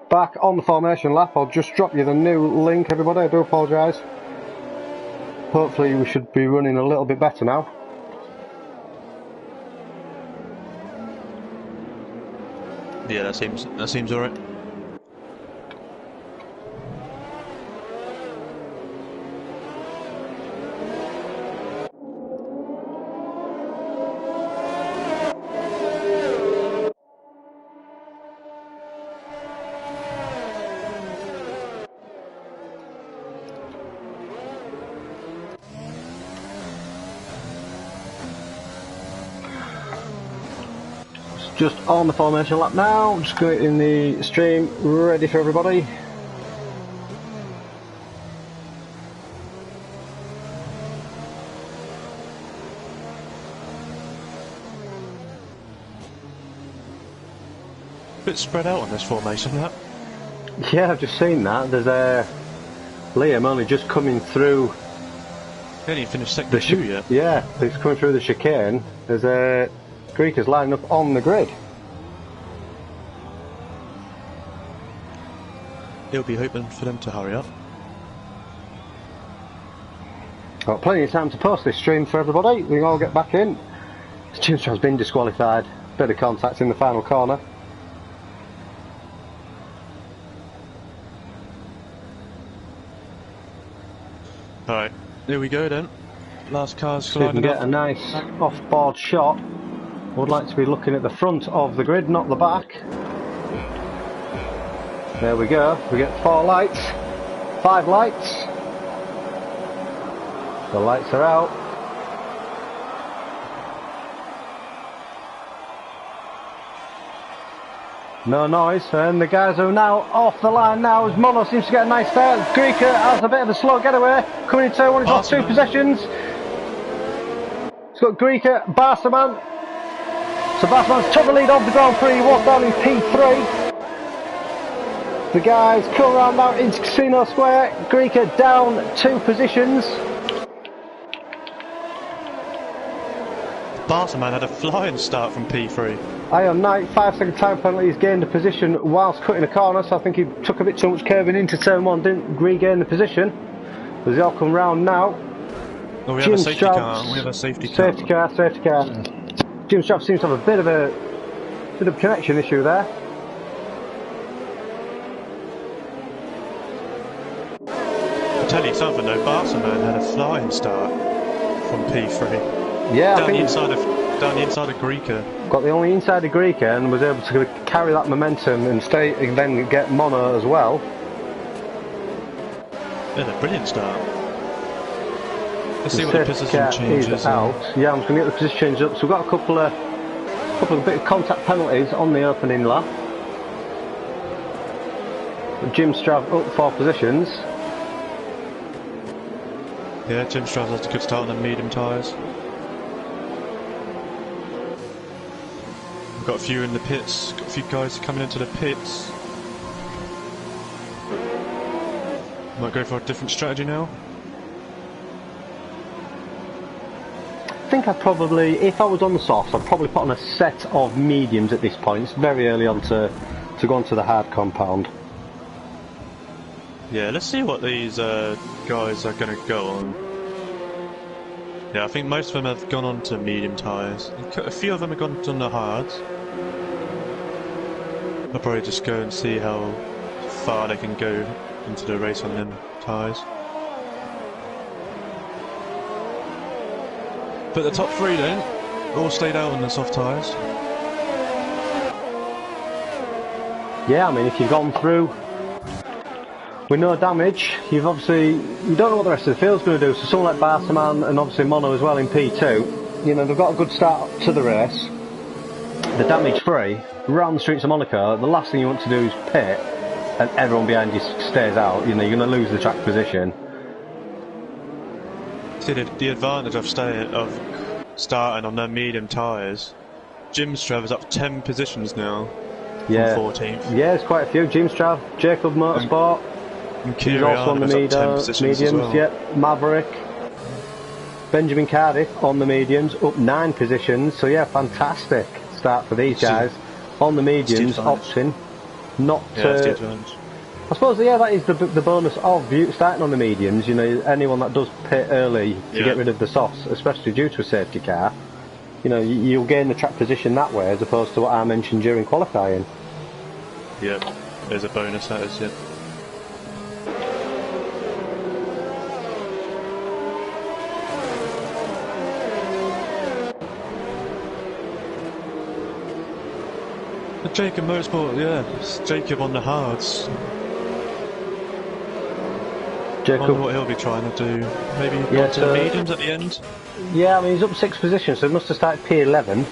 back on the formation lap. I'll just drop you the new link, everybody. I do apologise. Hopefully we should be running a little bit better now. Yeah, that seems alright. Just on the formation lap now, just getting the stream ready for everybody. Bit spread out on this formation lap. Yeah, I've just seen that. There's Liam only just coming through. He only finished second two yet. Yeah, he's coming through the chicane. There's Greek is lining up on the grid. He'll be hoping for them to hurry up. Got plenty of time to post this stream for everybody. We can all get back in. Jim's has been disqualified. Bit of contact in the final corner. Alright, here we go then. Last car's so we can get a nice off-board shot. Would like to be looking at the front of the grid, not the back. There we go. We get 4 lights, 5 lights. The lights are out. No noise, and the guys are now off the line now as Mono seems to get a nice start. Greeker has a bit of a slow getaway. Coming in turn 1, he's lost 2 possessions. It's got Greeker, Barsaman. So Barsaman's took the lead of the Grand Prix, walked down in P3. The guys come around now into Casino Square. Greeker down 2 positions. Barsaman had a flying start from P3. Ion Knight, 5-second time penalty. He's gained a position whilst cutting a corner, so I think he took a bit too much curving into turn 1, didn't regain the position. As they all come round now. Oh, we have a safety car. We have a safety car. Safety car. Jim Straub seems to have a bit of a connection issue there. I'll tell you something though, Barsaman had a flying start from P3. Yeah, down the inside of Greeker. Got the only inside of Greeker and was able to carry that momentum and then get Mono as well. Yeah, a brilliant start. Let's see what the position changes out. Yeah, I'm just going to get the position changed up. So we've got a couple of bit of contact penalties on the opening lap. Jim Strav up 4 positions. Yeah, Jim Strav has a good start on the medium tyres. We've got a few in the pits. Got a few guys coming into the pits. Might go for a different strategy now. I think I'd probably, if I was on the softs, I'd probably put on a set of mediums at this point. It's very early on to go onto the hard compound. Yeah, let's see what these guys are going to go on. Yeah, I think most of them have gone on to medium tyres. A few of them have gone on the hards. I'll probably just go and see how far they can go into the race on them tyres. But the top 3 then, all stayed out on the soft tyres. Yeah, I mean, if you've gone through with no damage, you don't know what the rest of the field's going to do. So someone like Barsaman and obviously Mono as well in P2, you know, they've got a good start to the race. They're damage free, around the streets of Monaco. The last thing you want to do is pit and everyone behind you stays out. You know, you're going to lose the track position. See, the advantage of starting on their medium tyres, Jim Strav is up 10 positions now. Yeah. From 14th. Yeah, there's quite a few. Jim Strav, Jacob Motorsport. He's also on the mediums. Well. Yeah, Maverick. Benjamin Cardiff on the mediums, up 9 positions. So yeah, fantastic start for these guys. On the mediums, Optin. not Yeah, that's the advantage. I suppose, yeah, that is the bonus of starting on the mediums. You know, anyone that does pit early to get rid of the softs, especially due to a safety car, you know, you'll gain the track position that way, as opposed to what I mentioned during qualifying. Yeah, there's a bonus, that is, yeah. Jacob Motorsport, yeah, it's Jacob on the hards. I wonder what he'll be trying to do. Maybe go to the mediums at the end? Yeah, I mean, he's up 6 positions, so he must have started P11.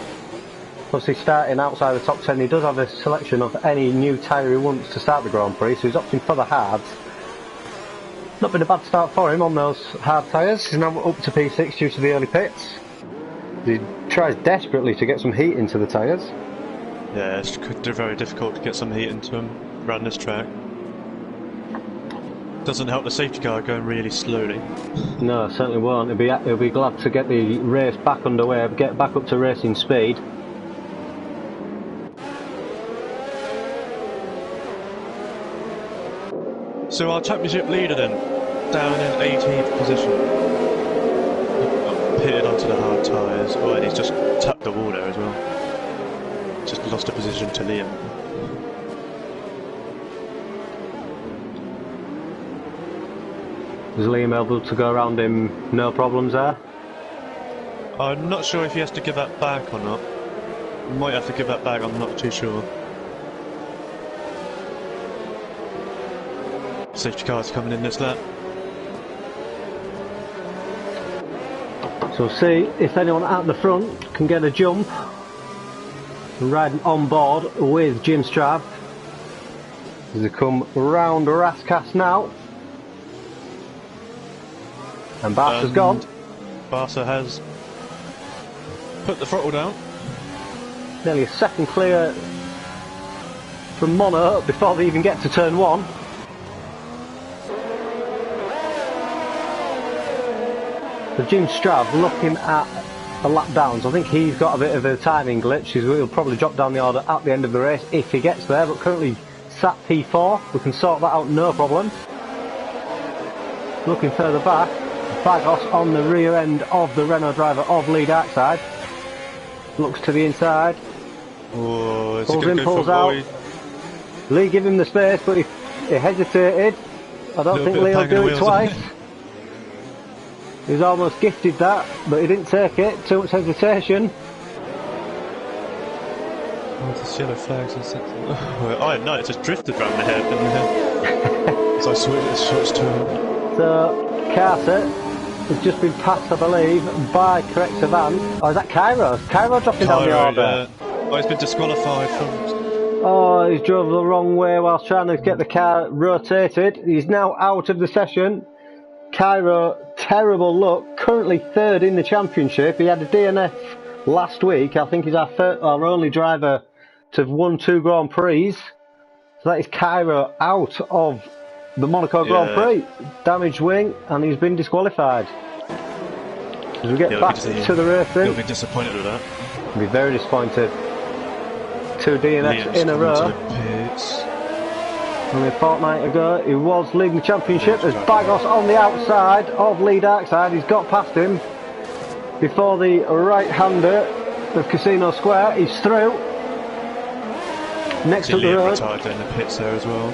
Obviously, starting outside the top 10, he does have a selection of any new tyre he wants to start the Grand Prix, so he's opting for the hards. Not been a bad start for him on those hard tyres. He's now up to P6 due to the early pits. He tries desperately to get some heat into the tyres. Yeah, it's very difficult to get some heat into them around this track. Doesn't help the safety car going really slowly. No, certainly won't. He'll be glad to get the race back underway, get back up to racing speed. So our championship leader then, down in 18th position. Pitted onto the hard tyres. Oh, and he's just tapped the wall there as well. Just lost a position to Liam. Was Liam able to go around him, no problems there? I'm not sure if he has to give that back or not. He might have to give that back, I'm not too sure. Safety car's coming in this lap. So see if anyone at the front can get a jump. Riding on board with Jim Strav as they come round Rascas now. And Barca's gone. Barca has put the throttle down. Nearly a second clear from Monaco before they even get to turn 1. So Jim Strav looking at the lap downs. I think he's got a bit of a timing glitch. He'll probably drop down the order at the end of the race if he gets there, but currently sat P4. We can sort that out, no problem. Looking further back, Bagos on the rear end of the Renault driver of Lee Darkside. Looks to the inside. Oh, pulls in, pulls out. Lee give him the space, but he hesitated. I don't think Lee will do it twice. He's almost gifted that, but he didn't take it. Too much hesitation. Oh, the yellow flags and something. Oh, no, it just drifted round the head. So I switched to him. So, Carter has just been passed, I believe, by correct Savan. Oh, is that Cairo? Cairo dropping down the order? Oh, he's been disqualified from... Oh, he's drove the wrong way whilst trying to get the car rotated. He's now out of the session. Cairo, terrible luck, currently 3rd in the championship. He had a DNF last week. I think he's our only driver to have won 2 Grand Prix. So that is Cairo out of the Monaco Grand Prix. Damaged wing, and he's been disqualified. As we get back to the racing, he'll be disappointed with that. He'll be very disappointed. 2 DNFs in a row. Only a fortnight ago, he was leading the championship as Bagos on the outside of Lee Darkside. He's got past him before the right-hander of Casino Square. He's through. Next up the road. Retired in the pits there as well.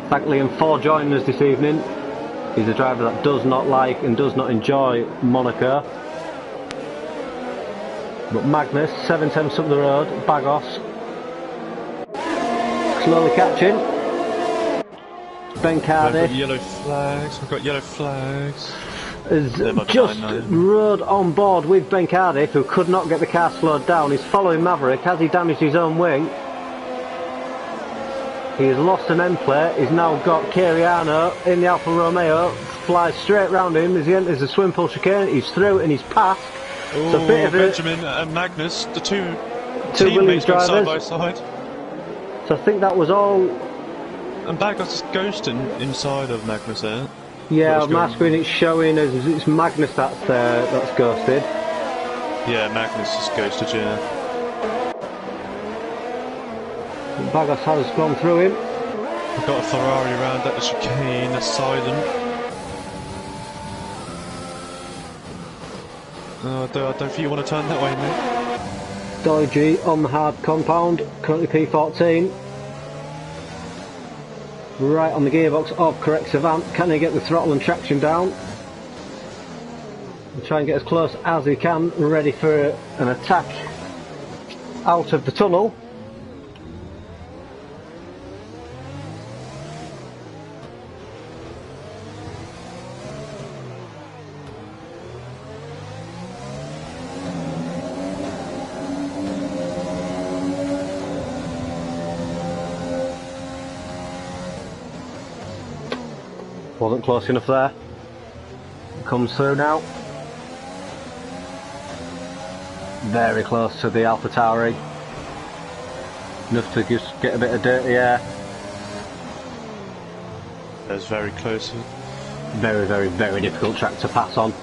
Thank Liam for joining us this evening. He's a driver that does not like and does not enjoy Monaco. But Magnus, 7 tenths up the road, Bagos. Slowly catching. Ben Cardiff. Yellow flags. We've got yellow flags. Has just rode on board with Ben Cardiff, who could not get the car slowed down. He's following Maverick. Has he damaged his own wing? He has lost an end plate. He's now got Cariano in the Alfa Romeo. Flies straight round him as he enters the swim pool chicane. He's through and he's passed. Oh, bit of Benjamin and Magnus, the two Williams drivers side by side. So I think that was all. And Bagos is ghosting inside of Magnus there. Yeah, on my screen it's showing as it's Magnus that's ghosted. Yeah, Magnus is ghosted, yeah. Bagos has gone through him. I've got a Ferrari around at the chicane, that's silent. I don't think you want to turn that way, mate. Dodgy on the hard compound, currently P14. Right on the gearbox of correct Savant. Can he get the throttle and traction down? And try and get as close as he can, ready for an attack out of the tunnel. Wasn't close enough there. Comes through now. Very close to the AlphaTauri. Enough to just get a bit of dirty air. That's very close. Very, very, very difficult track to pass on.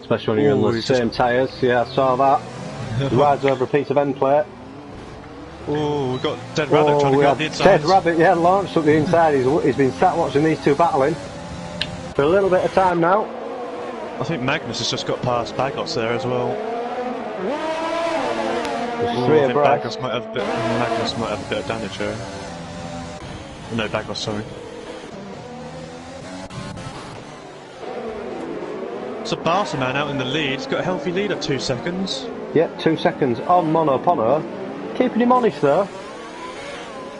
Especially when you're on the same tyres. Yeah, I saw that. He rides over a piece of end plate. Oh, we've got Dead Rabbit trying to go up the inside. Dead Rabbit, yeah, launched up the inside. He's been sat watching these two battling for a little bit of time now. I think Magnus has just got past Bagos there as well. There's three abreast. Magnus might have a bit of damage here. No, Bagos, sorry. It's a Barca man out in the lead. He's got a healthy lead at 2 seconds. Yeah, 2 seconds on Mono Pono. Keeping him honest though.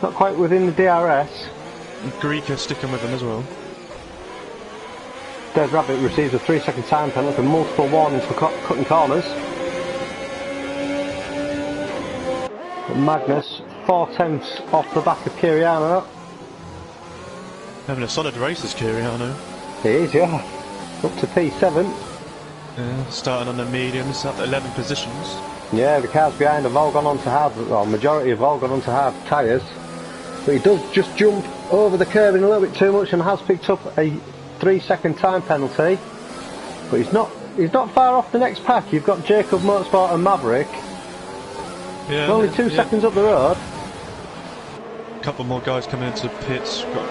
Not quite within the DRS. Greek is sticking with him as well. Dead Rabbit receives a 3-second time penalty for multiple warnings for cutting corners. But Magnus, 4/10 off the back of Kiriano. Having a solid race is Kiriano. He is, yeah. Up to P7. Yeah, starting on the mediums, up to 11 positions. Yeah, the cars behind have all gone on to hard, or majority have all gone on to hard tyres. But he does just jump over the curb in a little bit too much and has picked up a 3-second time penalty. But he's not far off the next pack. You've got Jacob Motorsport and Maverick. Yeah, only 2 seconds up the road. A couple more guys coming into the pits. Got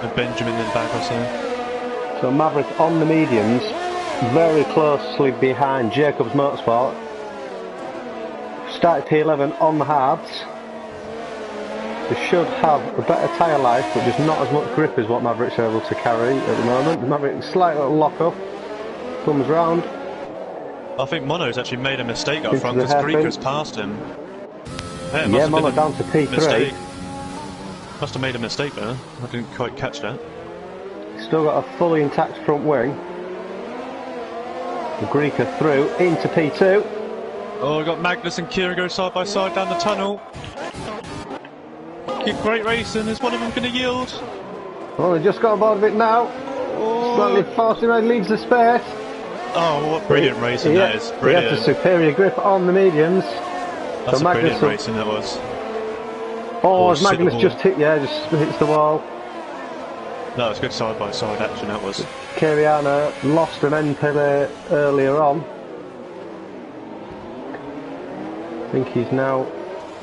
a Benjamin and Bagos there. So Maverick on the mediums, very closely behind Jacob's Motorsport. Started P11 on the hards. They should have a better tyre life, but just not as much grip as what Maverick's able to carry at the moment. Maverick, slight little lock up, comes round. I think Mono's actually made a mistake up front because Greek's passed him. Yeah, Mono down to P3. Mistake. Must have made a mistake there. I didn't quite catch that. Still got a fully intact front wing. Greek are through into P2. Oh, we've got Magnus and Kira go side by side down the tunnel. Great racing. Is one of them going to yield? Well, they just got aboard of it now. Oh. Slightly faster and leaves the space. Oh, what brilliant racing that is. Brilliant. He has a superior grip on the mediums. That's so a brilliant racing that was. Oh, as Magnus just hits the wall. No, it's good side by side action, that was. Kiriano lost an end pillar earlier on. I think he's now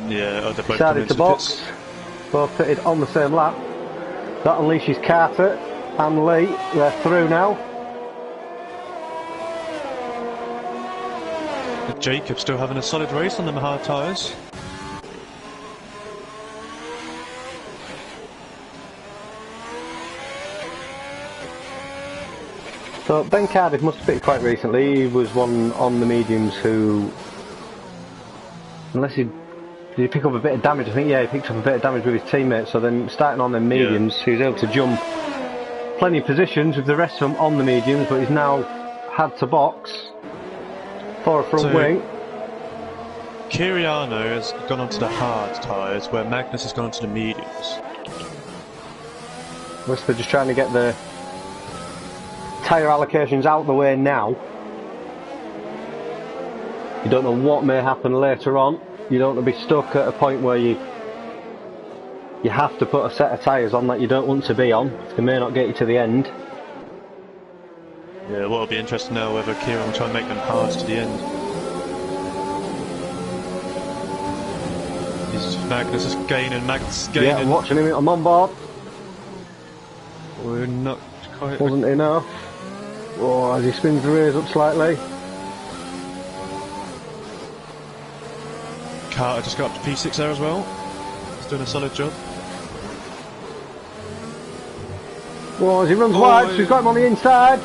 decided to box. Both fitted on the same lap. That unleashes Carter and Lee. They're through now. Jacob still having a solid race on them hard tyres. So Ben Cardiff must have pitted quite recently. He was one on the mediums who, unless did he pick up a bit of damage? I think, yeah, he picked up a bit of damage with his teammates. So then starting on the mediums, he was able to jump plenty of positions with the rest of them on the mediums, but he's now had to box for a front wing. Kiriano has gone onto the hard tyres, where Magnus has gone onto the mediums. Unless they're just trying to get the tyre allocations out of the way now. You don't know what may happen later on. You don't want to be stuck at a point where you have to put a set of tyres on that you don't want to be on. They may not get you to the end. Yeah, what'll be interesting now whether Kieran will try and make them hards to the end. Magnus is gaining. Magnus is gaining. Yeah, I'm watching him. I'm on board. We're not quite. Wasn't enough. Oh, as he spins the rears up slightly. Carter just got up to P6 there as well. He's doing a solid job. Oh, as he runs wide, so he's got him on the inside.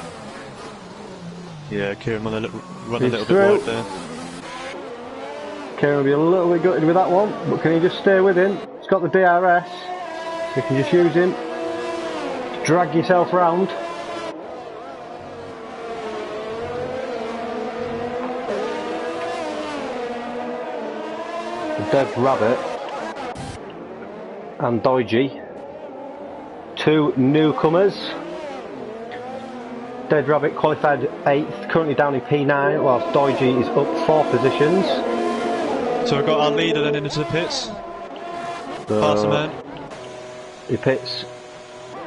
Yeah, Kieran run a little through. bit wide there. Kieran will be a little bit gutted with that one, but can he just stay with him? He's got the DRS. You can just use him to drag yourself round. Dead Rabbit and Doiji, two newcomers. Dead Rabbit qualified 8th, currently down in P9, whilst Doiji is up 4 positions. So we've got our leader then into the pits. Pass the man. He pits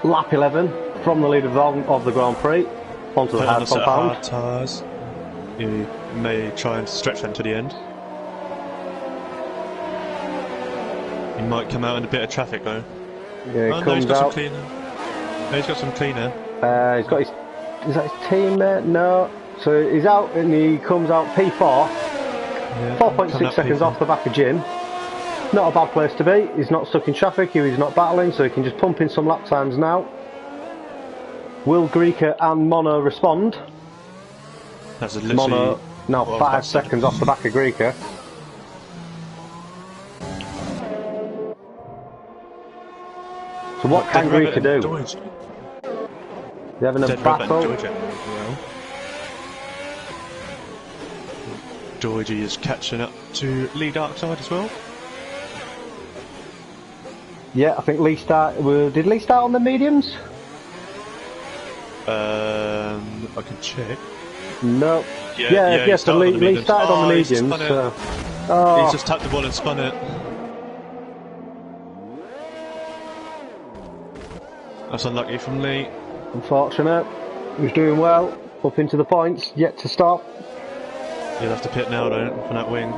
lap 11 from the leader of the Grand Prix onto the hard compound. Hard tyres. You may try and stretch them to the end. He might come out in a bit of traffic though. Yeah, he comes he's got out. some cleaner. No, he's got some cleaner. He's got his. Is that his teammate? No. So he's out and he comes out P4. Yeah, 4.6 seconds off the back of Jim. Not a bad place to be. He's not stuck in traffic. He's not battling, so he can just pump in some lap times now. Will Greeker and Mono respond? That's literally Mono now 5 seconds off the back of Greeker. So what can Greeker do? They're having a battle. Doiji is catching up to Lee Darkside as well. Yeah, I think Lee did Lee start on the mediums? I can check. No. Yeah, so Lee started on the mediums. He's just tapped the ball and spun it. That's unlucky from Lee. Unfortunate. He was doing well. Up into the points. Yet to stop. You'll have to pit now, though, from that wing.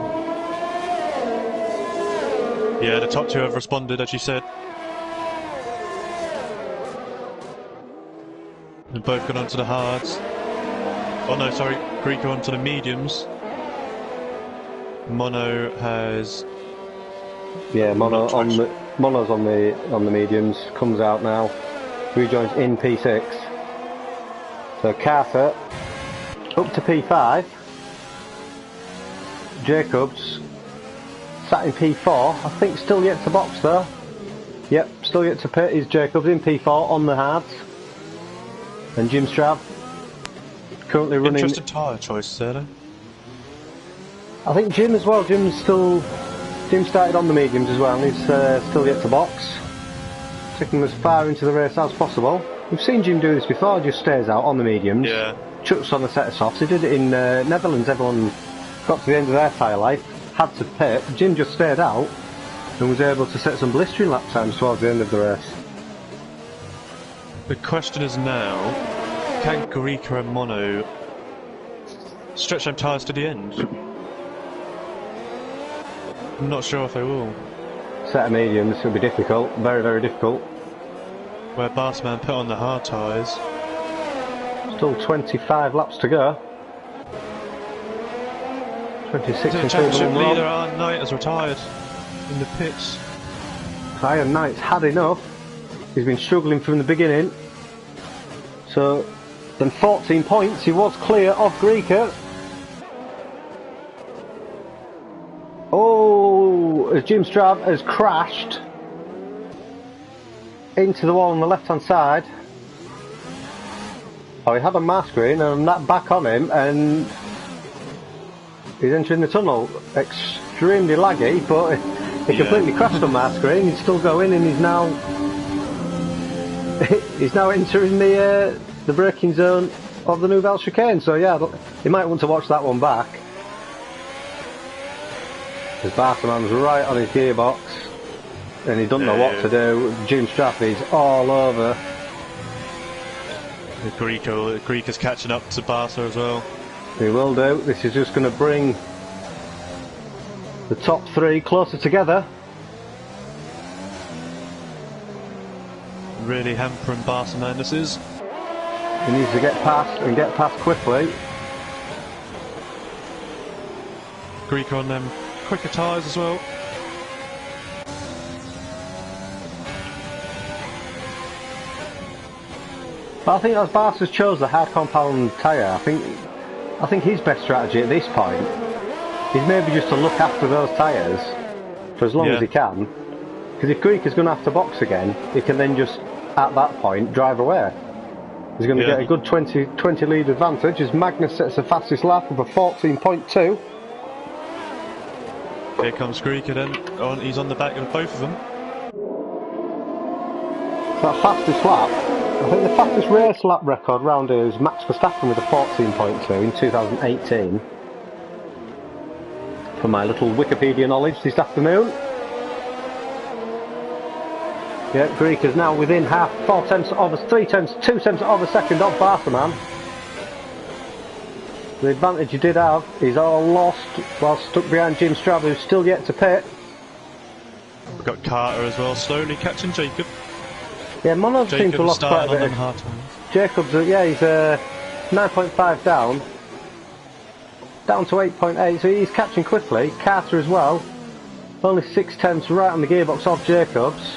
Yeah, the top two have responded, as you said. They've both gone onto the hards. Oh no, sorry, Greeker onto the mediums. Mono has. Yeah, Mono's on the mediums. Comes out now. Rejoins in P6. So Carter up to P5. Jacobs sat in P4. I think still yet to box though. Yep, still yet to pit is Jacobs in P4 on the hards. And Jim Strav currently running. Interesting tyre choice there though. I think Jim as well. Jim started on the mediums as well, and he's still yet to box. Taking as far into the race as possible. We've seen Jim do this before. Just stays out on the mediums. Yeah. Chucks on the set of softs. He did it in Netherlands. Everyone got to the end of their tyre life, had to pit. Jim just stayed out and was able to set some blistering lap times towards the end of the race. The question is now, can Greeker and Mono stretch them tyres to the end? I'm not sure if they will. Set of mediums will be difficult, very, very difficult. Where Bassman put on the hard tyres. Still 25 laps to go. 26 the championship leader, Iron Knight, has retired in the pits. Iron Knight's had enough. He's been struggling from the beginning. So, then 14 points. He was clear of Greeker. Oh, as Jim Strav has crashed into the wall on the left-hand side. Oh, he had a mask screen and that back on him, and he's entering the tunnel. Extremely laggy, but he completely crashed on my screen. He's still going, and he's now entering the braking zone of the Nouvelle Chicane. So yeah, you might want to watch that one back. Because Bartleman's right on his gearbox, and he doesn't know what to do. Jim Straff is all over. Greeker's catching up to Barca as well. He will do. This is just going to bring the top three closer together. Really hampering Barcelona, this is. He needs to get past and get past quickly. Greek on them quicker tyres as well. But I think as Barca's chose the hard compound tyre, I think his best strategy at this point is maybe just to look after those tyres for as long as he can. Because if Greek is going to have to box again, he can then just, at that point, drive away. He's going to get a good 20 lead advantage as Magnus sets the fastest lap of a 14.2. Here comes Greek then. He's on the back of both of them. That fastest lap, I think the fastest race lap record round here is Max Verstappen with a 14.2 in 2018. For my little Wikipedia knowledge this afternoon. Yeah, Greek is now within half, 4 tenths of a, 3 tenths, 2 tenths of a second of Barcelona. The advantage he did have is all lost while stuck behind Jim Strab, who's still yet to pit. We've got Carter as well, slowly catching Jacob. Yeah, Mono seems to have lost quite a bit. Jacobs, yeah, he's 9.5 down. Down to 8.8, so he's catching quickly. Carter as well. Only 6 tenths right on the gearbox off Jacobs.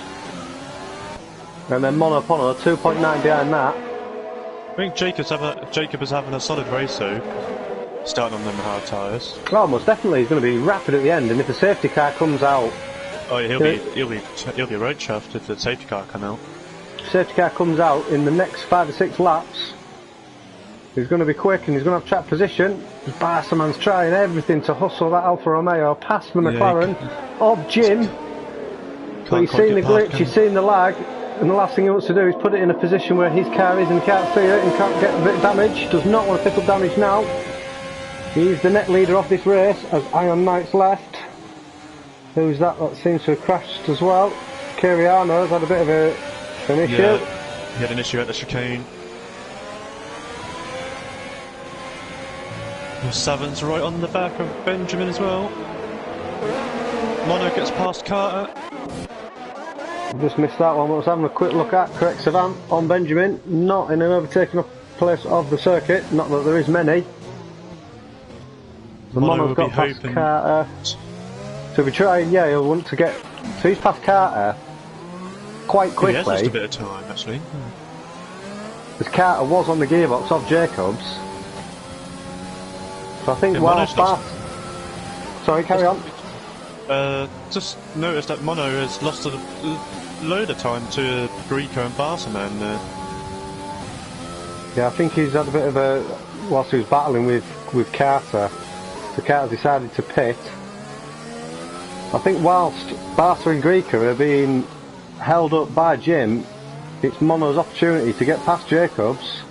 And then Mono 2.9 behind that. I think Jacob is having a solid race though, starting on them hard tyres. Well, most definitely he's going to be rapid at the end, and if the safety car comes out... Oh, he'll be road chuffed if the safety car comes out. If the safety car comes out in the next 5 or 6 laps, he's going to be quick and he's going to have track position. Barcelon's trying everything to hustle that Alfa Romeo past the McLaren of Jim. But he's seen the glitch, he's seen the lag. And the last thing he wants to do is put it in a position where his car is and can't see it and can't get a bit of damage. Does not want to pick up damage now. He's the net leader of this race as Iron Knight's left. Who's that seems to have crashed as well? Kiriano's had a bit of an issue. Yeah, he had an issue at the chicane. Savant's right on the back of Benjamin as well. Mono gets past Carter. Just missed that one, but I was having a quick look at. Correct Savant on Benjamin, not in an overtaking place of the circuit, not that there is many. The Mono's got past Carter. So we're trying, yeah, he'll want to get... So he's past Carter quite quickly. He has just a bit of time, actually. Because Carter was on the gearbox of Jacobs. So I think whilst Sorry, carry on. Just noticed that Mono has lost a load of time to Greco and Barcelona. Yeah, I think he's had a bit of a... Whilst he was battling with Carter, so Carter decided to pit. I think whilst Barca and Greco are being held up by Jim, it's Mono's opportunity to get past Jacobs.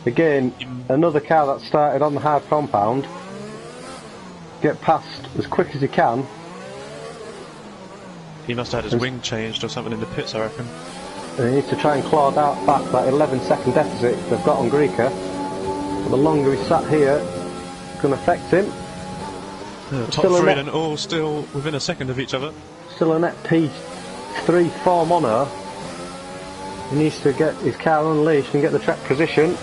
Again, another car that started on the hard compound. Get past as quick as he can. He must have had his wing changed or something in the pits, I reckon. And he needs to try and claw back that 11-second deficit they've got on Greco. But the longer he sat here, it's going to affect him. Top three and all still within a second of each other. Still a net P3 for Mono. He needs to get his car unleashed and get the track position.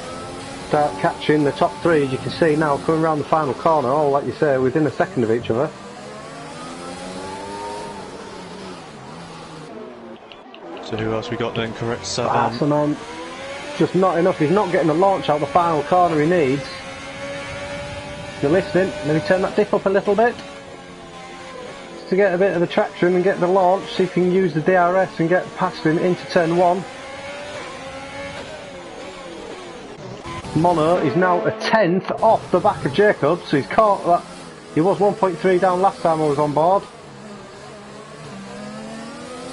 Start catching the top three, as you can see now, coming around the final corner, all like you say, within a second of each other. So who else we got then? Correct, Saban. Just not enough. He's not getting the launch out the final corner he needs. You're listening, maybe turn that dip up a little bit. Just to get a bit of the traction and get the launch, see if you can use the DRS and get past him into turn 1. Mono is now a 10th off the back of Jacobs, so he's caught that. He was 1.3 down last time I was on board.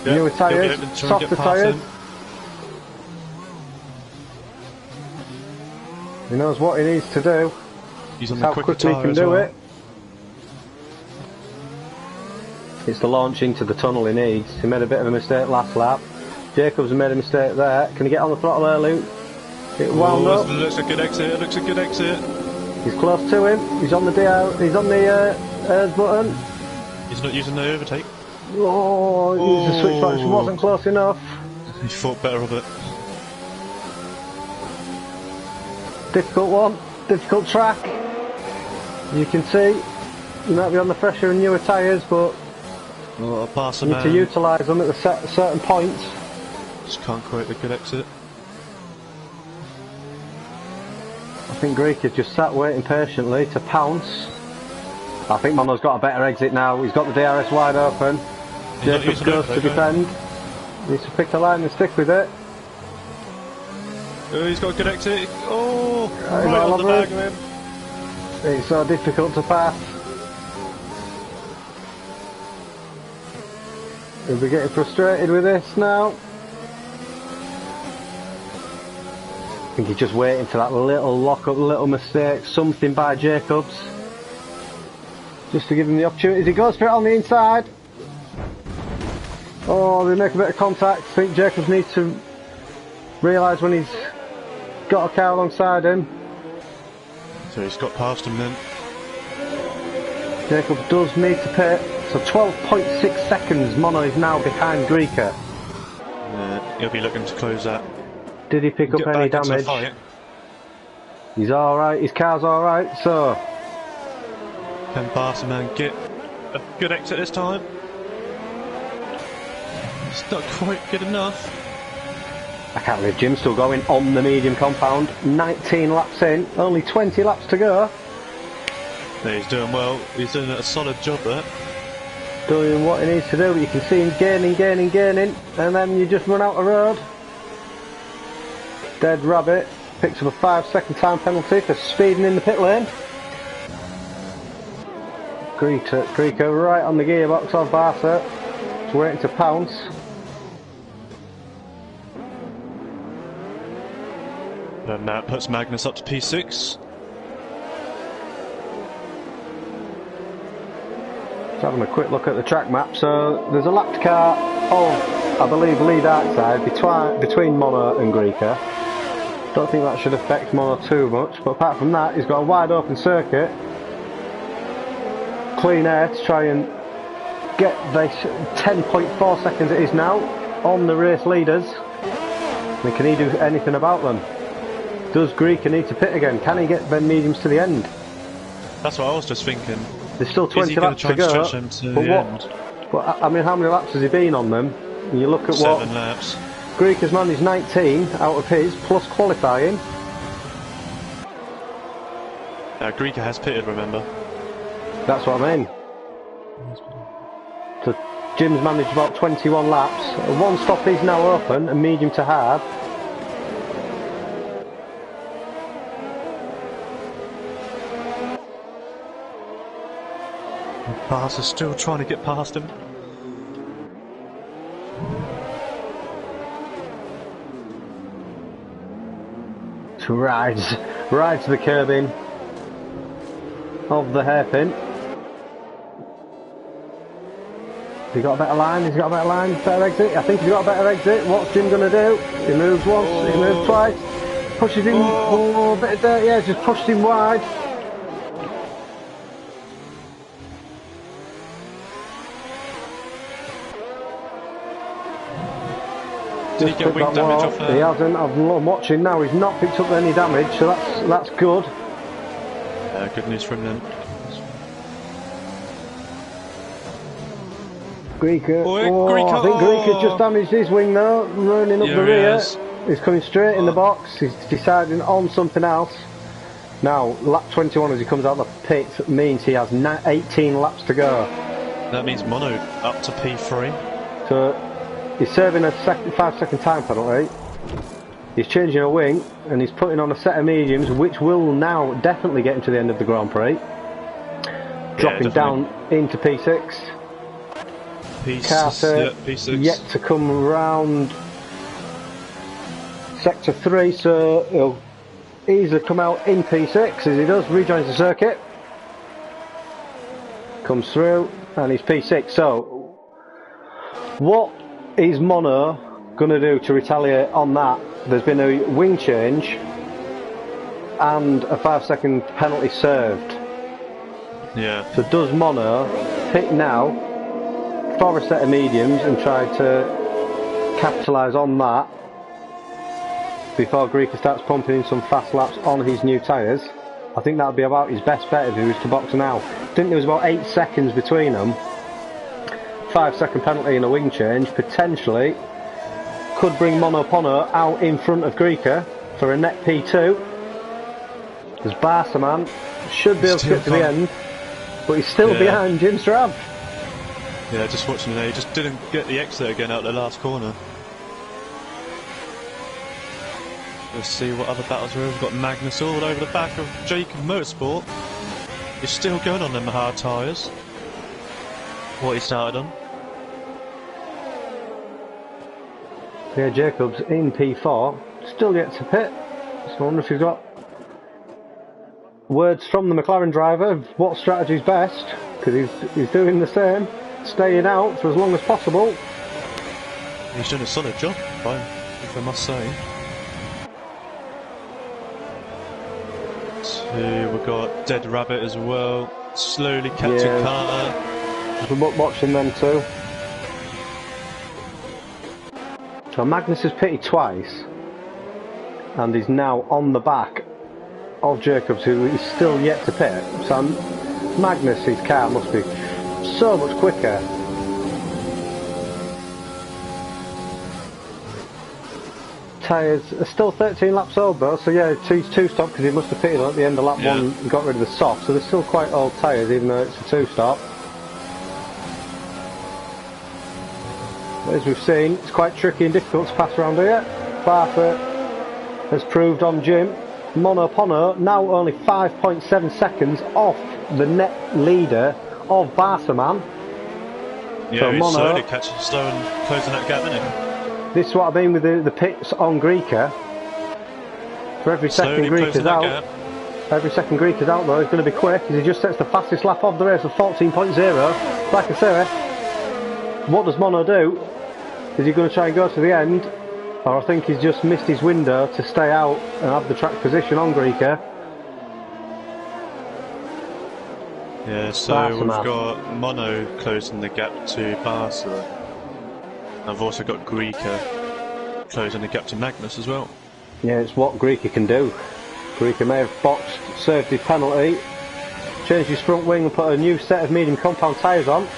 Yep, newer tyres, softer tyres. He knows what he needs to do. He's on how quickly he can do it. It's the launch into the tunnel he needs. He made a bit of a mistake last lap. Jacobs made a mistake there. Can he get on the throttle early? It wound up. Looks a good exit. It looks a good exit. He's close to him. He's on the He's on the ERS button. He's not using the overtake. Oh, he used the switch, but it wasn't close enough. He thought better of it. Difficult one, difficult track. You can see, you might be under pressure in newer tyres, but Oh, pass you need to utilise them at certain points. Just can't quite the good exit. I think Greek has just sat waiting patiently to pounce. I think Mono's got a better exit now. He's got the DRS wide open. Jacobs goes to defend. Needs to pick the line and stick with it. Oh, he's got a good exit. Oh, Right on the bag of him. It's so difficult to pass. He'll be getting frustrated with this now. I think he's just waiting for that little lock-up, little mistake, something by Jacobs. Just to give him the opportunity. He goes for it on the inside. Oh, they make a bit of contact. I think Jacobs needs to realise when he's got a car alongside him. So he's got past him then. Jacobs does need to pit. So 12.6 seconds Mono is now behind Greeker. He'll be looking to close that. Did he pick up any damage? He's alright, his car's alright, so... Can pass him and get a good exit this time. It's not quite good enough. I can't believe Jim's still going on the medium compound. 19 laps in, only 20 laps to go. Yeah, he's doing well. He's doing a solid job there. Doing what he needs to do, but you can see him gaining, and then you just run out of road. Dead Rabbit picks up a 5-second time penalty for speeding in the pit lane. Greeker right on the gearbox of Barca. Just waiting to pounce. And that puts Magnus up to P6. Just having a quick look at the track map. So there's a lapped car of, I believe, lead outside between Mono and Greeker. Don't think that should affect Mono too much, but apart from that, he's got a wide open circuit. Clean air to try and get this 10.4 seconds it is now on the race leaders. And can he do anything about them? Does Greeker need to pit again? Can he get Ben mediums to the end? That's what I was just thinking. There's still 20 laps to go. But I mean, how many laps has he been on them? And you look at 7 laps. Greeker's man is 19 out of his, plus qualifying. Greeker has pitted, remember. That's what I mean. So Jim's managed about 21 laps. One stop is now open, and medium to hard. Barca's still trying to get past him. Rides the curbing of the hairpin. Has he got a better line? Better exit? I think he's got a better exit. What's Jim going to do? He moves once, he moves twice. Pushes him, a bit of dirt, yeah, just pushed him wide. Did he get wing damage off there? He hasn't. I'm watching now. He's not picked up any damage, so that's good. Good news from them. Greeker. Greeker. I think Greeker just damaged his wing though, running up the rear. He's coming straight in the box. He's deciding on something else. Now, lap 21 as he comes out of the pit means he has 18 laps to go. That means Mono up to P3. So he's serving a 5-second time penalty. He's changing a wing and he's putting on a set of mediums, which will now definitely get him to the end of the Grand Prix. Dropping down into P6. Carter P6. yet to come round sector 3, so he'll easily come out in P6 as he does, rejoins the circuit. Comes through and he's P6. So what is Mono going to do to retaliate on that? There's been a wing change and a 5-second penalty served. Yeah. So does Mono pick now for a set of mediums and try to capitalise on that before Grieker starts pumping in some fast laps on his new tyres. I think that would be about his best bet if he was to box now. I think there was about 8 seconds between them. 5-second penalty and a wing change potentially could bring Mono out in front of Grieker for a net P2. As Barsaman should be able to get to the end, but he's still behind Jim Strav. Yeah, just watching it there, he just didn't get the exit again out the last corner. Let's see what other battles there are. We've got Magnus all over the back of Jacob Motorsport. He's still going on them hard tyres. What he started on. Yeah, Jacob's in P4, still yet to pit. So I wonder if he's got words from the McLaren driver of what strategy's best, because he's doing the same, staying out for as long as possible. He's done a solid job, if I must say. So we've got Dead Rabbit as well, slowly catching Carter. We're watching them too. So Magnus has pitted twice and is now on the back of Jacobs, who is still yet to pit. So Magnus's car must be so much quicker. Tyres are still 13 laps old though, so yeah, he's 2-stop because he must have pitted at the end of lap 1 and got rid of the soft, so they're still quite old tyres even though it's a 2-stop. As we've seen, it's quite tricky and difficult to pass around here. Barfoot has proved on Jim. Mono now only 5.7 seconds off the net leader of Barsaman. Yeah, so he's slowly slow and closing that gap, isn't he? This is what I mean with the pits on Grieker. For every second Grieker's out, though, he's going to be quick, because he just sets the fastest lap of the race of 14.0. Like I say, what does Mono do? Is he going to try and go to the end? Or I think he's just missed his window to stay out and have the track position on Grieker. Yeah, so we've got Mono closing the gap to Barca. I've also got Grieker closing the gap to Magnus as well. Yeah, it's what Grieker can do. Grieker may have boxed, served his penalty, changed his front wing and put a new set of medium compound tyres on.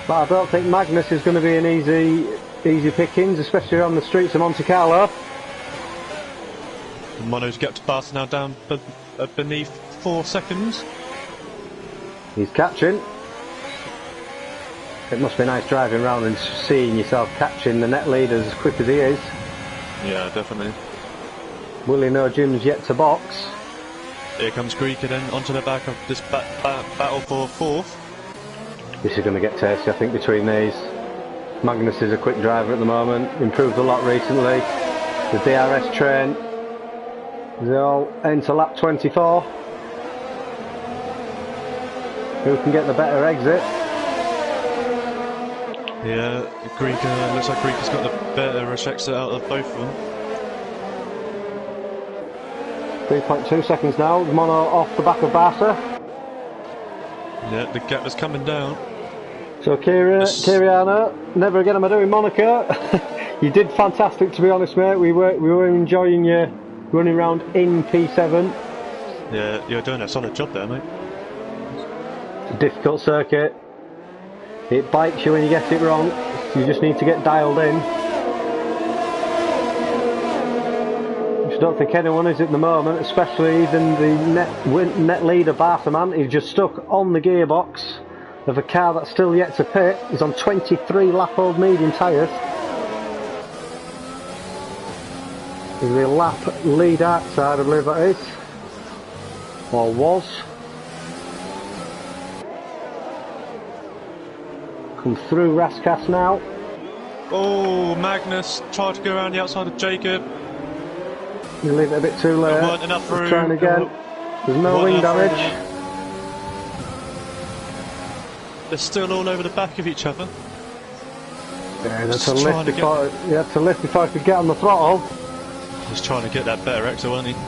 But I don't think Magnus is going to be an easy pickings, especially on the streets of Monte Carlo. And Mono's gap to Barca now down beneath 4 seconds. He's catching. It must be nice driving around and seeing yourself catching the net leaders as quick as he is. Yeah, definitely. Will he know Jim's yet to box? Here comes Grieker then onto the back of this battle for 4th. This is going to get tasty, I think, between these. Magnus is a quick driver at the moment, improved a lot recently. The DRS train, they all enter lap 24. Who can get the better exit? Yeah, Grieker, looks like Grieker's got the better exit out of both of them. 3.2 seconds now, Mono off the back of Barca. Yeah, the gap is coming down. So Kiriano, never again am I doing Monaco. You did fantastic, to be honest, mate. We were enjoying you running around in P7. Yeah, you're doing a solid job there, mate. It's a difficult circuit. It bites you when you get it wrong. You just need to get dialed in. Which I don't think anyone is at the moment, especially even the net leader Barsaman. He's just stuck on the gearbox of a car that's still yet to pit. He's on 23 lap old medium tyres. He's the lap lead outside, I believe that is. Or was. Come through Raskas now. Oh, Magnus tried to go around the outside of Jacob. You leave it a bit too late. There weren't enough room. Trying again. There's no wing damage. They're still all over the back of each other. Yeah, you had to lift before I could get on the throttle. Just trying to get that better exit, wasn't he?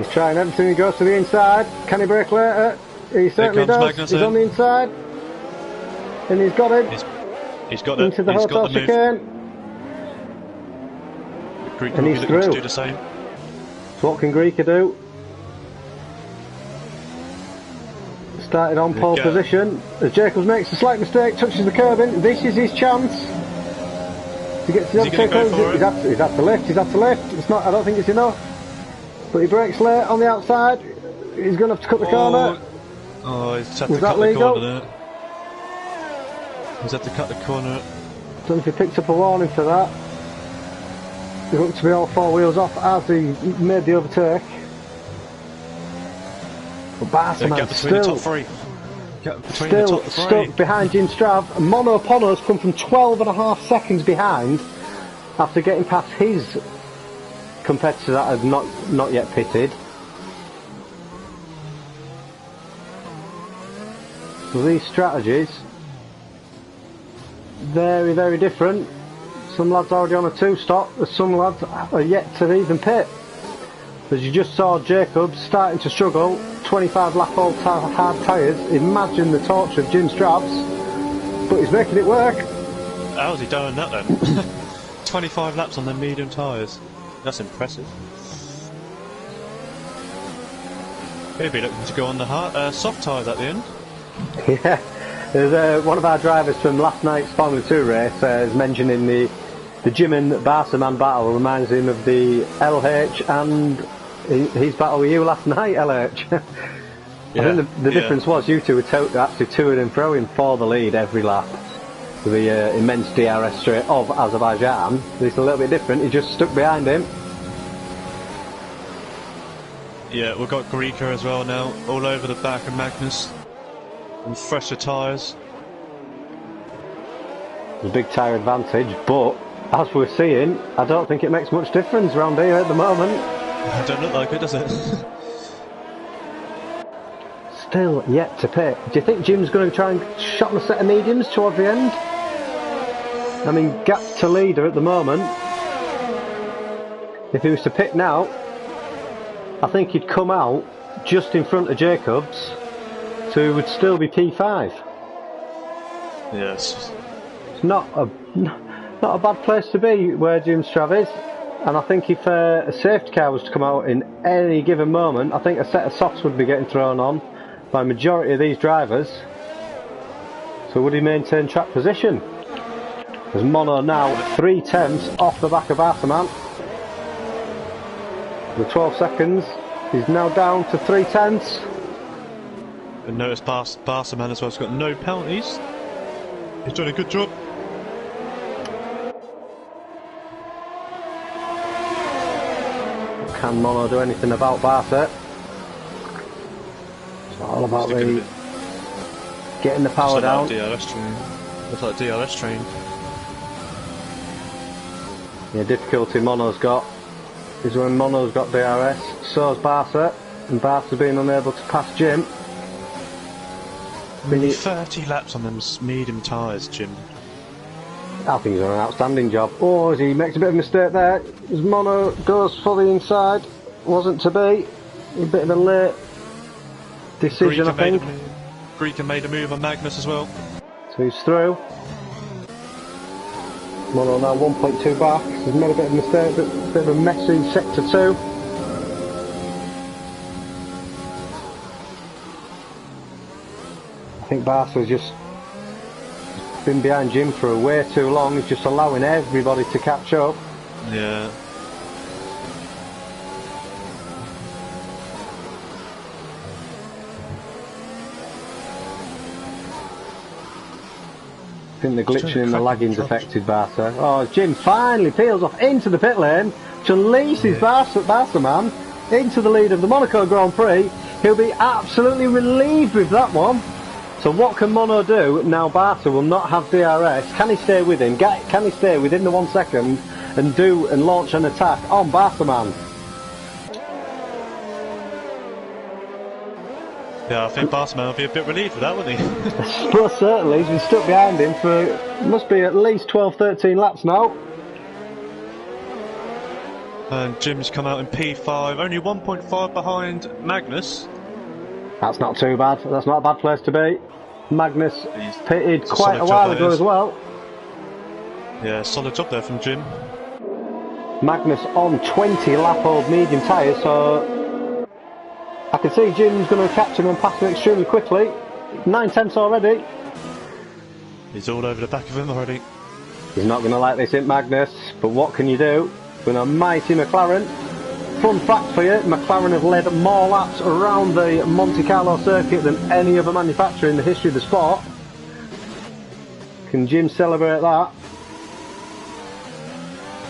He's trying everything, he goes to the inside. Can he brake later? He certainly does. Magnussen. He's on the inside. And he's got it. He's got it. Into the hotel chicane. And he's through. To do the same. So what can Greeker do? Started on pole position. As Jacobs makes a slight mistake, touches the curbing. This is his chance to get to the obstacle. He's had to lift. It's not. I don't think it's enough. But he brakes late on the outside. He's going to have to cut the corner. Oh, he's had to cut the corner. He's had to cut the corner. I don't know if he picked up a warning for that. He looked to be all four wheels off as he made the overtake. But Barcelona still stuck behind Jim Strav. Mono Pono's come from 12.5 seconds behind after getting past his competitor that had not yet pitted. So these strategies, very, very different. Some lads already on a 2-stop, some lads are yet to even pit. As you just saw Jacobs starting to struggle, 25 lap old hard tyres. Imagine the torture of Jim Strabs, but he's making it work. How's he doing that then? 25 laps on the medium tyres. That's impressive. He'll be looking to go on the soft tyres at the end. Yeah, there's one of our drivers from last night's Formula 2 race is mentioning the Jim and Barsaman battle reminds him of the LH and his battle with you last night, LH. Yeah, I think the difference was you two were actually toing and throwing for the lead every lap. The immense DRS straight of Azerbaijan. It's a little bit different, he just stuck behind him. Yeah, we've got Greeker as well now, all over the back of Magnus. And fresher tyres. There's a big tyre advantage, but as we're seeing, I don't think it makes much difference around here at the moment. It don't look like it, does it? Still yet to pit. Do you think Jim's going to try and shot a set of mediums towards the end? I mean, gap to leader at the moment. If he was to pit now, I think he'd come out just in front of Jacobs, so he would still be P5. Yes. It's not a bad place to be where Jim Strav is, and I think if a safety car was to come out in any given moment, I think a set of softs would be getting thrown on by a majority of these drivers. So would he maintain track position? There's Mono now 3/10 off the back of Barsaman. The 12 seconds, he's now down to 3/10. And notice Barsaman as well has got no penalties. He's done a good job. Can Mono do anything about Barca? It's all about getting the power down. Looks like DRS train. The difficulty Mono's got is when Mono's got DRS, so's Barca, and Barca's being unable to pass Jim. 30 laps on them medium tyres, Jim. I think he's done an outstanding job. Oh, as he makes a bit of a mistake there. As Mono goes for the inside, wasn't to be. A bit of a late decision, I think. Greeker made a move on Magnus as well. So he's through. Mono now 1.2 back. He's made a bit of a mistake, a bit of a messy sector 2. I think Barca's just been behind Jim for way too long. He's just allowing everybody to catch up. Yeah. I think the glitching and the lagging's affected Barca. Oh, Jim finally peels off into the pit lane to unleashes Barsaman into the lead of the Monaco Grand Prix. He'll be absolutely relieved with that one. So what can Mono do? Now Barca will not have DRS. Can he stay with him? Can he stay within the 1 second and launch an attack on Barsaman? Yeah, I think Barsaman will be a bit relieved with that, wouldn't he? Well, certainly. He's been stuck behind him for, must be at least 12-13 laps now. And Jim's come out in P5, only 1.5 behind Magnus. That's not too bad. That's not a bad place to be. Magnus pitted It's a quite a solid while job, ago that is. as well. Yeah, solid job there from Jim. Magnus on 20 lap-old medium tyres, so I can see Jim's going to catch him and pass him extremely quickly. 9/10 already. He's all over the back of him already. He's not going to like this, Magnus, but what can you do? With a mighty McLaren. Fun fact for you, McLaren have led more laps around the Monte Carlo circuit than any other manufacturer in the history of the sport. Can Jim celebrate that?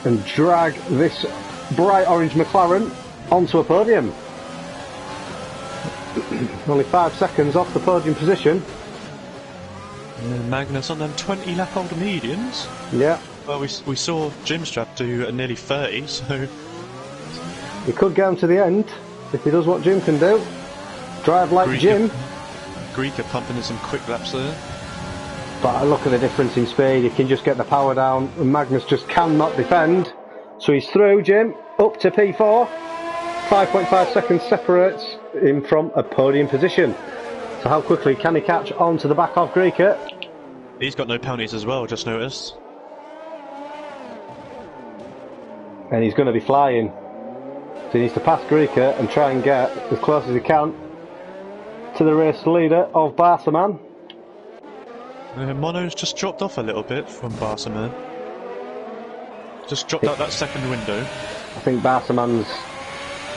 And drag this bright orange McLaren onto a podium. Only 5 seconds off the podium position. And Magnus on them 20 lap older mediums. Yeah. Well, we saw Jim Strap do nearly 30, so... He could get him to the end, if he does what Jim can do. Drive like Jim. Greeker pumping in some quick laps there. But look at the difference in speed, he can just get the power down, and Magnus just cannot defend. So he's through, Jim, up to P4. 5.5 seconds separates him from a podium position. So how quickly can he catch on to the back of Greeker? He's got no penalties as well, just noticed. And he's going to be flying. So he needs to pass Greeker and try and get as close as he can to the race leader of Barsaman. Mono's just dropped off a little bit from Barsaman. Just dropped out that second window. I think Barsaman's,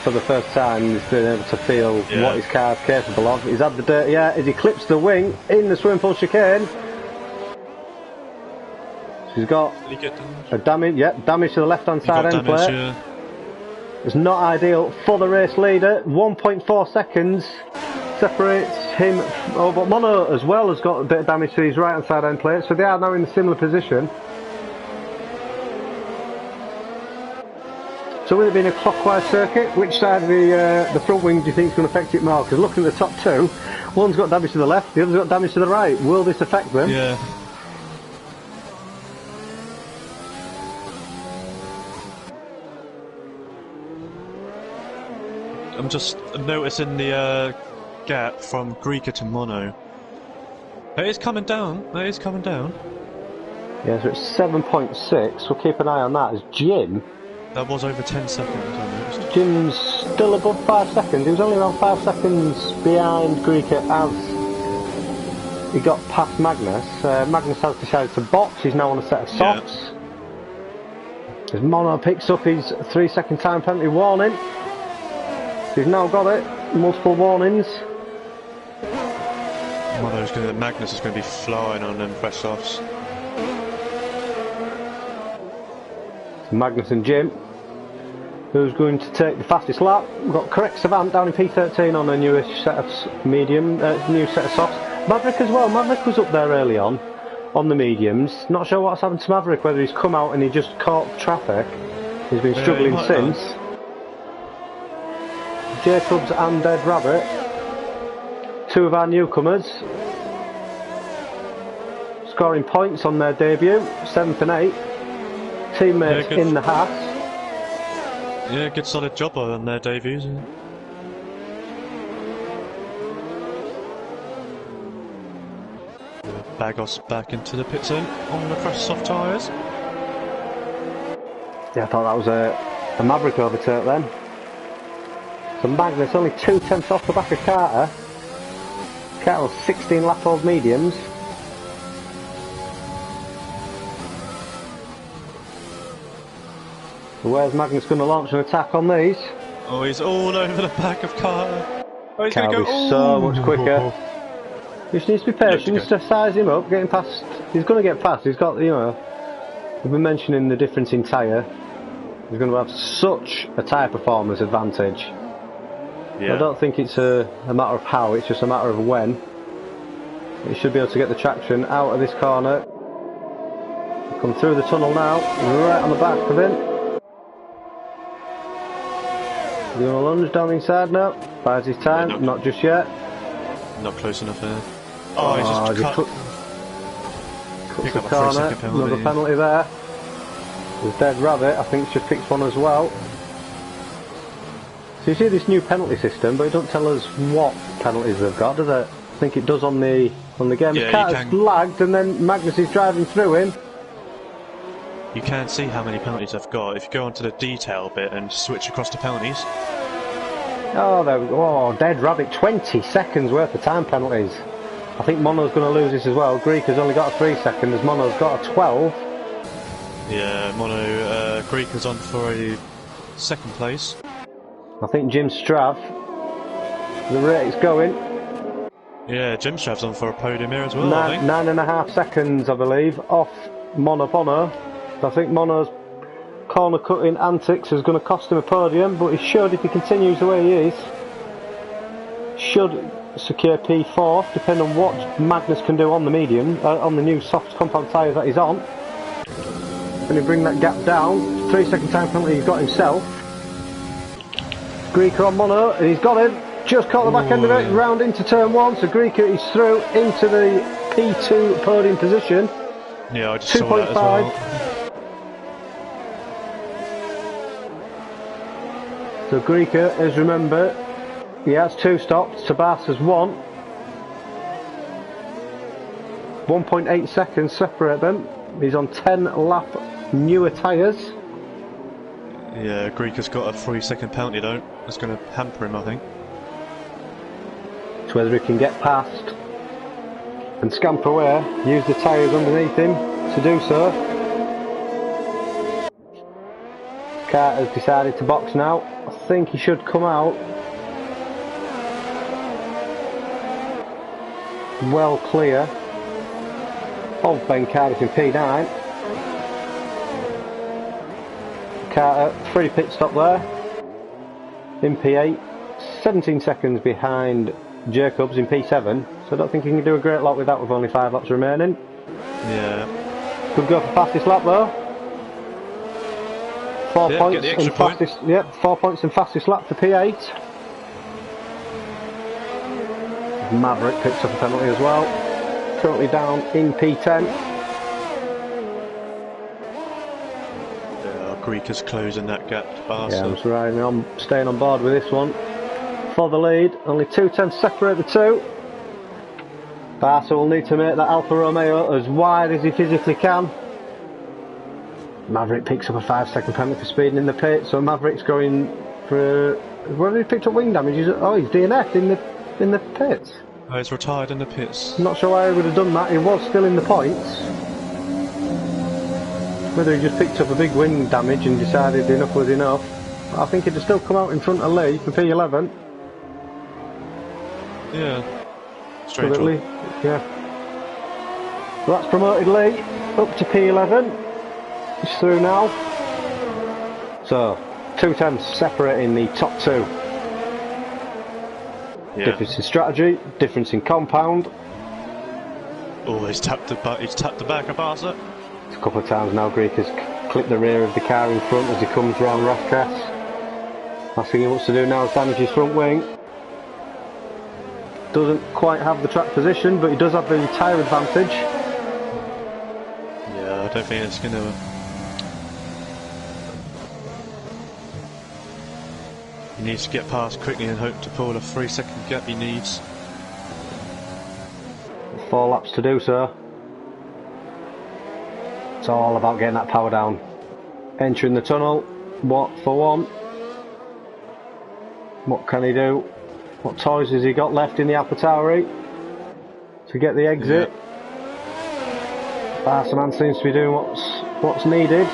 for the first time, he's been able to feel what his car's capable of. He's had the dirty air as he clips the wing in the swimming pool chicane. He's got a damage, damage to the left-hand side end plate. Yeah. It's not ideal for the race leader. 1.4 seconds separates him. Oh, but Mono as well has got a bit of damage to his right-hand side end plate, so they are now in a similar position. So with it being a clockwise circuit, which side of the front wing do you think is going to affect it more? Because looking at the top two, one's got damage to the left, the other's got damage to the right. Will this affect them? Yeah. I'm just noticing the gap from Greeker to Mono. It is coming down. It is coming down. Yeah, so it's 7.6. We'll keep an eye on that. As Jim. That was over 10 seconds, I noticed. Jim's still above 5 seconds. He was only around 5 seconds behind Greeker as he got past Magnus. Magnus has decided to box. He's now on a set of softs. As Mono picks up his 3-second time penalty warning. He's now got it. Multiple warnings. Magnus is going to be flying on them fresh softs. Magnus and Jim, who's going to take the fastest lap. We've got Correct Savant down in P13 on a newish set of medium, new set of softs. Maverick as well. Maverick was up there early on the mediums. Not sure what's happened to Maverick, whether he's come out and he just caught traffic. He's been struggling since. Jacobs and Dead Rabbit, two of our newcomers, scoring points on their debut, 7th and 8th, teammates in the Haas. Yeah, good solid job on their debuts. Bagos back into the pit zone on the fresh soft tyres. Yeah, I thought that was a Maverick overtake then. So Magnus only 2/10 off the back of Carter. Carter's 16 lap old mediums. So where's Magnus going to launch an attack on these? Oh, he's all over the back of Carter. Oh, he's going to go so much quicker. He just needs to be patient, just to size him up, getting past. He's going to get past. He's got, you know, we've been mentioning the difference in tyre. He's going to have such a tyre performance advantage. Yeah. I don't think it's a matter of how, it's just a matter of when. He should be able to get the traction out of this corner. Come through the tunnel now, right on the back of him. He's going to lunge down inside now. Buys his time, not just yet. Not close enough there. Oh, he's just cuts the corner, another penalty there. There's Dead Rabbit, I think should fix one as well. So you see this new penalty system, but it doesn't tell us what penalties they've got, does it? I think it does on the game. Yeah, Carter's lagged, and then Magnus is driving through him. You can see how many penalties they've got if you go onto the detail bit and switch across to penalties. Oh, there we go. Oh, dead rabbit. 20 seconds worth of time penalties. I think Mono's going to lose this as well. Greek has only got a 3 seconds, Mono's got a 12. Yeah, Greek is on for a second place. I think Jim Strav, the rate's going. Yeah, Jim Strav's on for a podium here as well, I think. 9.5 seconds, I believe, off Mono. I think Mono's corner cutting antics is going to cost him a podium, but he should, if he continues the way he is, should secure P4, depending on what Magnus can do on the medium, on the new soft compound tyres that he's on. Can he bring that gap down? 3 second time penalty he's got himself. Greeker on Mono, and he's got him. Just caught the back end of it, round into turn 1, so Greeker is through into the P2 podium position. Yeah, I just saw that as well. So Greeker, as remember, he has 2 stops, Tabas has 1. 1.8 seconds separate them. He's on 10 lap newer tyres. Yeah, Greeker's got a 3 second penalty though. That's going to hamper him, I think. It's whether he can get past and scamper away, use the tyres underneath him to do so. Carter's decided to box now. I think he should come out well clear of Ben Cardiff in P9. Carter, 3 pit stop there in P8, 17 seconds behind Jacobs in P7, so I don't think he can do a great lot with that with only 5 laps remaining. Yeah. Could go for fastest lap though. 4 points and fastest. Yep, 4 points and fastest lap for P8. Maverick picks up a penalty as well. Currently down in P10. Greek is closing that gap to Barca. Yeah, I'm staying on board with this one. For the lead, only 2 tenths separate the two. Barca will need to make that Alfa Romeo as wide as he physically can. Maverick picks up a 5 second penalty for speeding in the pit, so Maverick's going for. Where he picked up wing damage? He's DNF'd in the pits. Oh, he's retired in the pits. I'm not sure why he would have done that. He was still in the points. Whether he just picked up a big wing damage and decided enough was enough. I think he'd have still come out in front of Lee for P11. Yeah. Strange one. Yeah. So that's promoted Lee up to P11. He's through now. So 2 tenths separating the top 2. Yeah. Difference in strategy, difference in compound. Oh, he's tapped the back of Barca. A couple of times now Greek has clipped the rear of the car in front as he comes round Rathcrest. Last thing he wants to do now is damage his front wing. Doesn't quite have the track position, but he does have the tyre advantage. Yeah, I don't think it's going to. He needs to get past quickly and hope to pull the 3 second gap he needs. 4 laps to do so. It's all about getting that power down. Entering the tunnel, what for one? What can he do? What toys has he got left in the AlphaTauri to get the exit? Barca seems to be doing what's needed.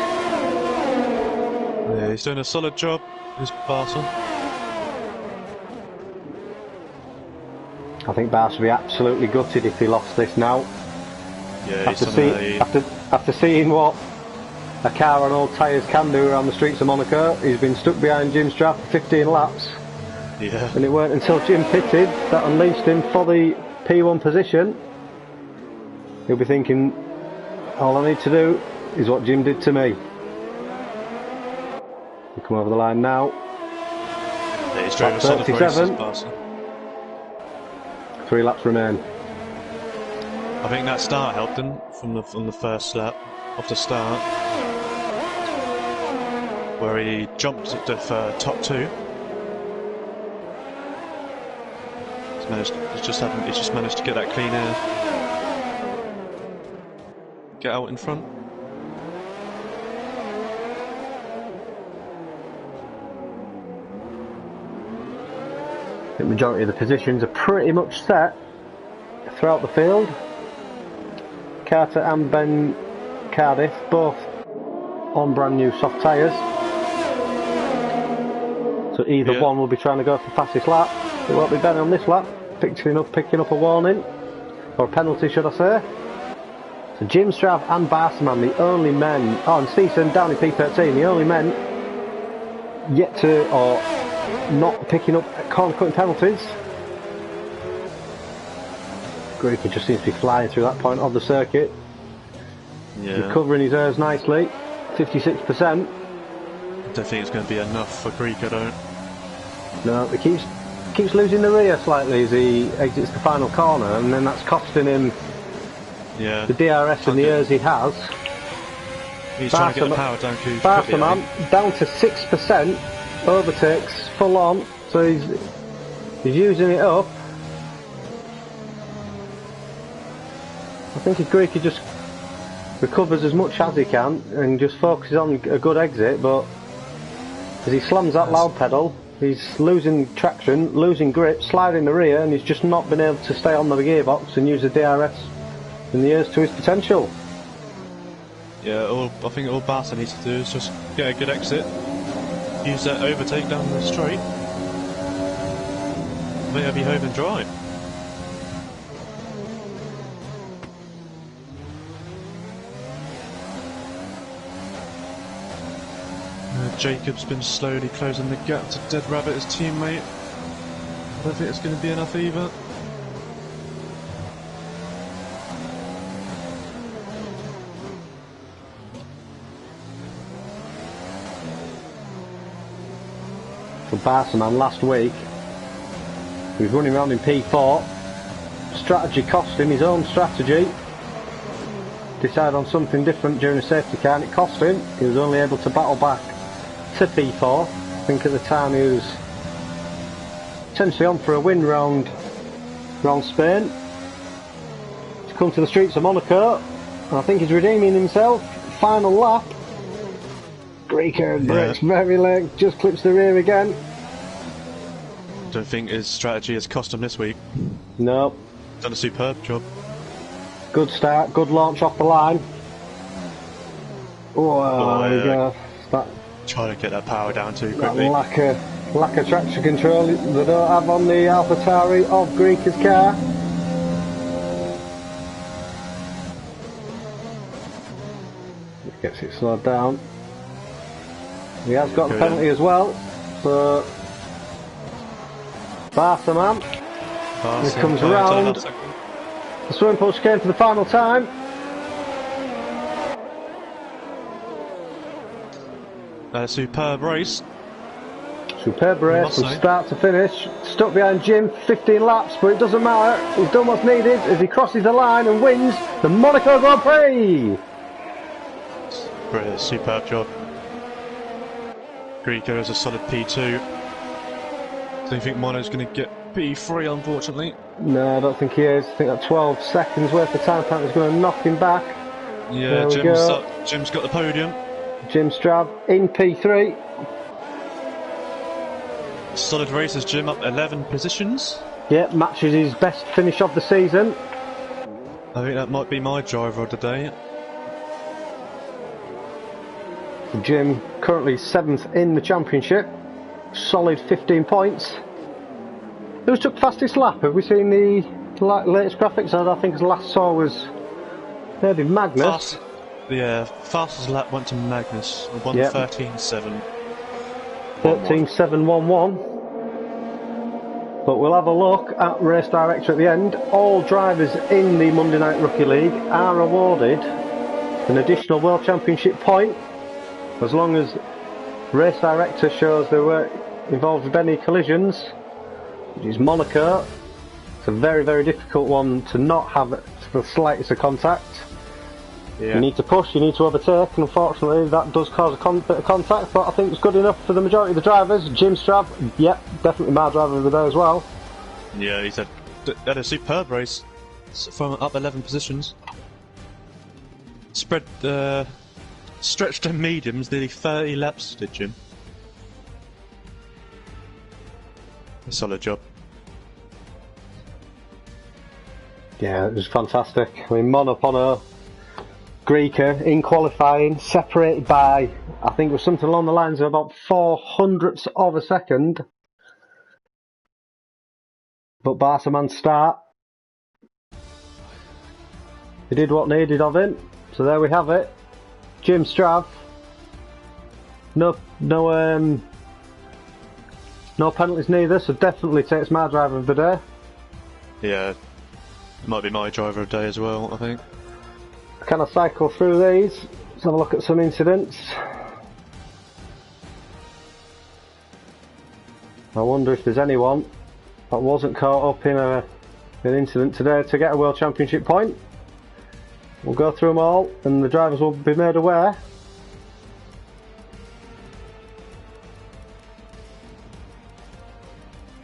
Yeah, he's doing a solid job, this Barca. I think Barca will be absolutely gutted if he lost this now. Yeah, after seeing what a car on old tyres can do around the streets of Monaco, he's been stuck behind Jim Straff for 15 laps. Yeah. And it weren't until Jim pitted that unleashed him for the P1 position. He'll be thinking, all I need to do is what Jim did to me. We come over the line now. Yeah, he's drove a solid race, 3 laps remain. I think that start helped him from the first lap, off the start, where he jumped at the top 2. He's just managed to get that clean air. Get out in front. The majority of the positions are pretty much set throughout the field. Carter and Ben Cardiff both on brand new soft tyres, so either one will be trying to go for fastest lap. It won't be Ben on this lap, picking up a warning, or a penalty should I say. So Jim Strav and Barsaman, the only men, and Steeson down in P13, the only men yet to, or not picking up corner cutting penalties. Greker just seems to be flying through that point of the circuit. Recovering his airs nicely, 56%. I don't think it's going to be enough for Greek, I don't. No, he keeps losing the rear slightly as he exits the final corner, and then that's costing him the DRS and the airs he has. He's trying to get the power down too quickly. Barsaman down to 6%, overtakes full on, so he's using it up. I think if Greek just recovers as much as he can and just focuses on a good exit, but as he slams that loud pedal, he's losing traction, losing grip, sliding the rear, and he's just not been able to stay on the gearbox and use the DRS in the airs to his potential. Yeah, I think all Barca needs to do is just get a good exit, use that overtake down the straight, then he'll be home and dry. Jacob's been slowly closing the gap to Dead Rabbit, his teammate. I don't think it's going to be enough either. For Barsaman last week, he was running around in P4. Strategy cost him, his own strategy. Decided on something different during a safety car and it cost him. He was only able to battle back to P4. I think at the time he was potentially on for a win round Spain. He's come to the streets of Monaco, and I think he's redeeming himself. Final lap. Greeker brakes very late, just clips the rear again. Don't think his strategy has cost him this week. No. Done a superb job. Good start, good launch off the line. Oh, there we go. Trying to get that power down too quickly. Lack of traction control they don't have on the AlphaTauri of Greeker's car. Gets it slowed down. He has got the penalty as well. So Barsaman. He comes round. The swimming pool came for the final time. Superb race. Superb race from start to finish. Stuck behind Jim, 15 laps, but it doesn't matter. He's done what's needed as he crosses the line and wins the Monaco Grand Prix. Brilliant, superb job. Greco is a solid P2. Don't you think Mono's going to get P3, unfortunately? No, I don't think he is. I think that 12 seconds worth of time penalty is going to knock him back. Yeah, Jim's got the podium. Jim Straub in P3. Solid race as Jim up 11 positions. Yeah, matches his best finish of the season. I think that might be my driver of the day. Jim currently 7th in the championship. Solid 15 points. Who's took fastest lap? Have we seen the latest graphics? I think the last saw was maybe Magnus. Fastest lap went to Magnus. 1:13.7. 13.711. But we'll have a look at Race Director at the end. All drivers in the Monday Night Rookie League are awarded an additional World Championship point as long as Race Director shows they were involved with any collisions, which is Monaco. It's a very, very difficult one to not have the slightest of contact. Yeah. You need to push, you need to overtake, and unfortunately that does cause a bit of contact, but I think it's good enough for the majority of the drivers. Jim Straub, yep, definitely my driver over there as well. Yeah, he's had a superb race from up 11 positions. Stretched to mediums, nearly 30 laps, did Jim? A solid job. Yeah, it was fantastic. I mean, Monaco, Greeker in qualifying, separated by, I think it was something along the lines of about 400ths of a second. But Barsaman's start, he did what needed of him. So there we have it. Jim Strav. No penalties neither, so definitely takes my driver of the day. Yeah, might be my driver of the day as well, I think. Can I cycle through these? Let's have a look at some incidents. I wonder if there's anyone that wasn't caught up in an incident today to get a World Championship point. We'll go through them all and the drivers will be made aware.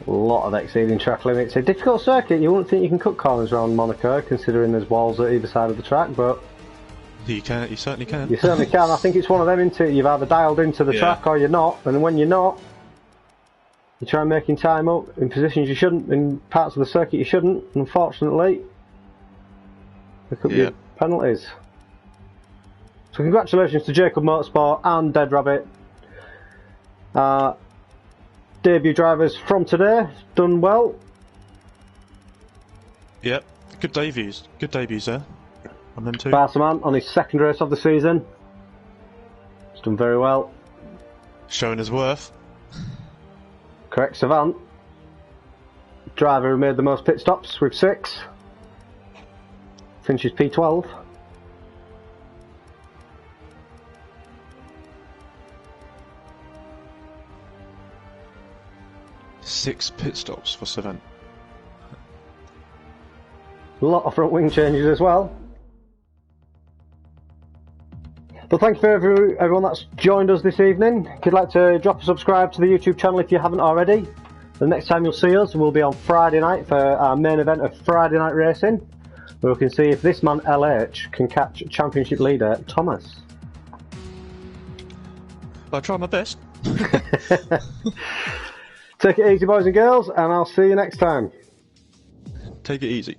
A lot of exceeding track limits. A difficult circuit, you wouldn't think you can cut corners around Monaco considering there's walls at either side of the track, but you certainly can. You certainly can. I think it's one of them, isn't it? You've either dialed into the track or you're not, and when you're not, you try making time up in positions you shouldn't, in parts of the circuit you shouldn't, unfortunately. There could be penalties. So congratulations to Jacob Motorsport and Dead Rabbit. Debut drivers from today, done well. Yep, good debuts there on them too. Barsaman on his second race of the season. He's done very well. Showing his worth. Correct, Savant. Driver who made the most pit stops with 6. Finishes P12. Six pit stops for Savant. A lot of front wing changes as well. But thank you for everyone that's joined us this evening. If you'd like to drop a subscribe to the YouTube channel if you haven't already. The next time you'll see us will be on Friday night for our main event of Friday Night Racing, where we can see if this man LH can catch championship leader Thomas. I'll try my best. Take it easy, boys and girls, and I'll see you next time. Take it easy.